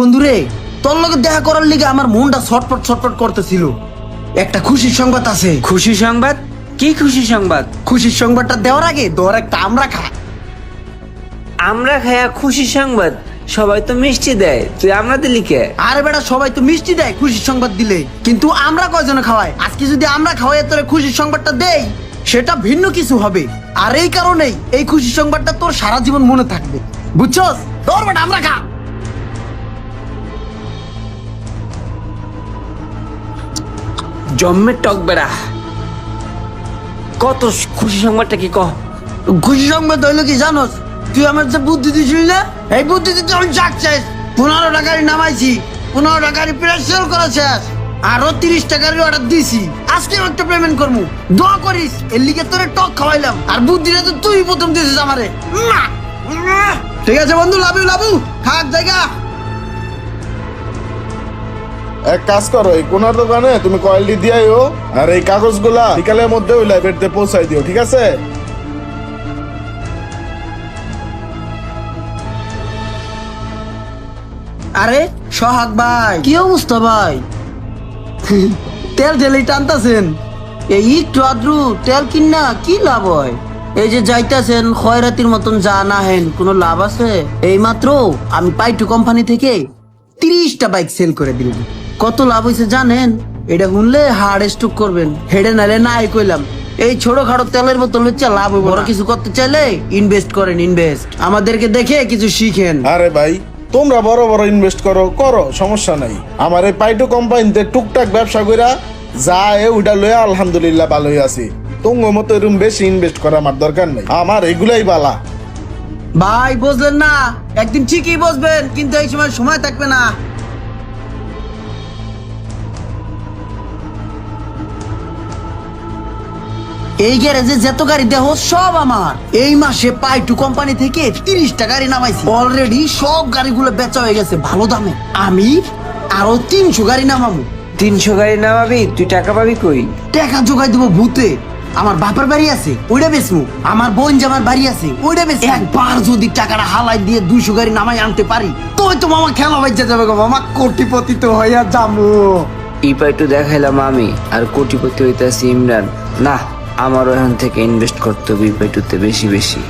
বন্ধুরে, তোর লগে দেখা করার লিগে আমার মনটা ছটফট ছটফট করতেছিল। একটা খুশির সংবাদ আছে। খুশি সংবাদ? কি খুশি সংবাদ? খুশির সংবাদটা দেওয়ার আগে ধর একটা আমরা খা। আমরা খায়া খুশি সংবাদ? সবাই তো মিষ্টি দেয়, তুই আমরা দিলি কে? আরে বেটা, সবাই তো মিষ্টি দেয় খুশির সংবাদ দিলে, কিন্তু আমরা কয়জনে খাওয়াই? আজকে যদি আমরা খাওয়াই তোর খুশির সংবাদটা দেই, সেটা ভিন্ন কিছু হবে। আর এই কারণেই এই খুশির সংবাদটা তোর সারা জীবন মনে থাকবে, বুঝছস? ধর বেটা, আমরা খা। জম্মের টক বেড়া। কত খুশি সংবাদটা কি কহ? খুশি সংবাদ হইলো কি জানোস? তুই আমার যে বুদ্ধি দিছিলি না, এই বুদ্ধি দিতে আমি যাচ্ছিস। 15 টাকারই নামাইছি, 15 টাকারই প্রেসার করেছে, আরো 30 টাকারই অর্ডার দিছি। আজকে একটা পেমেন্ট করবো, দোয়া করিস। এর লিগে তোরে টক খাওয়াইলাম, আর বুদ্ধিটা তো তুই প্রথম দিছিস আমারে। ঠিক আছে বন্ধু, লাভু লাভু খাক জায়গা। এক কাজ করো, এই কোনার দোকানে তুমি কয়েলটি দিয়াইও, আর এই কাগজগুলা বিকালের মধ্যে ওই লাইব্রেরিতে পৌঁছাই দিও, ঠিক আছে? আরে সোহাগ ভাই, কি অবস্থা ভাই? তেল ঢেলে টানতাছেন, এই একটু আদ্রু তেল কিনা কি লাভ হয়? এই যে যাইতাছেন খয়রাতির মতন যা না হেন, কোনো লাভ আছে? এই মাত্র আমি পাইটু কোম্পানি থেকে 30টা বাইক সেল করে দিলাম। কত লাভ হয়েছে জানেন? এটা শুনলে হার্ট স্ট্রোক করবেন। হেডে নালে নাই কইলাম। এই ছোটখাটো তেলের বোতল হচ্ছে লাভ হবে। বড় কিছু করতে চাইলে ইনভেস্ট করেন, ইনভেস্ট। আমাদেরকে দেখে কিছু শিখেন। আরে ভাই, তোমরা বড় বড় ইনভেস্ট করো করো, সমস্যা নাই। আমার এই পাইটু কোম্পানিতে টুকটাক ব্যবসা কইরা যা ওইটা লইয়া আলহামদুলিল্লাহ ভালোই আছি। তোমার মতো এরকম বেশি ইনভেস্ট করা আমার দরকার নেই, আমার এগুলাই বালা। ভাই বুঝলেন না, একদিন ঠিকই বুঝবেন, কিন্তু এই সময় সময় থাকবে না। এই গ্যারেজে যত গাড়ি দেহ সব আমার। এই মাসে পাইটু কোম্পানি থেকে 30টা গাড়ি নামাইছি। অলরেডি সব গাড়িগুলো বেচা হয়ে গেছে ভালো দামে। আমি আরো 300 গাড়ি নামাবো। 300 গাড়ি নামাবি? তুই টাকা পাবি কই? টাকা জোগাই দেবো ভূতে। আমার বাপের বাড়ি আছে, ওইটা বেচবো। আমার বোন জামার বাড়ি আছে, ওইটা বেচবো। একবার যদি টাকাটা হালাই দিয়ে 200 গাড়ি নামাই আনতে পারি, তো মামা খেলা বাজ্যা যাবে গো মামা, কোটিপতি তো হইয়া যাবো। ইপাইটু দেখাইলাম আমি, আর কোটিপতি হইতাছি ইমরান। না, আমারও এখান থেকে ইনভেস্ট করতে হবে ইপাইটুতে বেশি বেশি।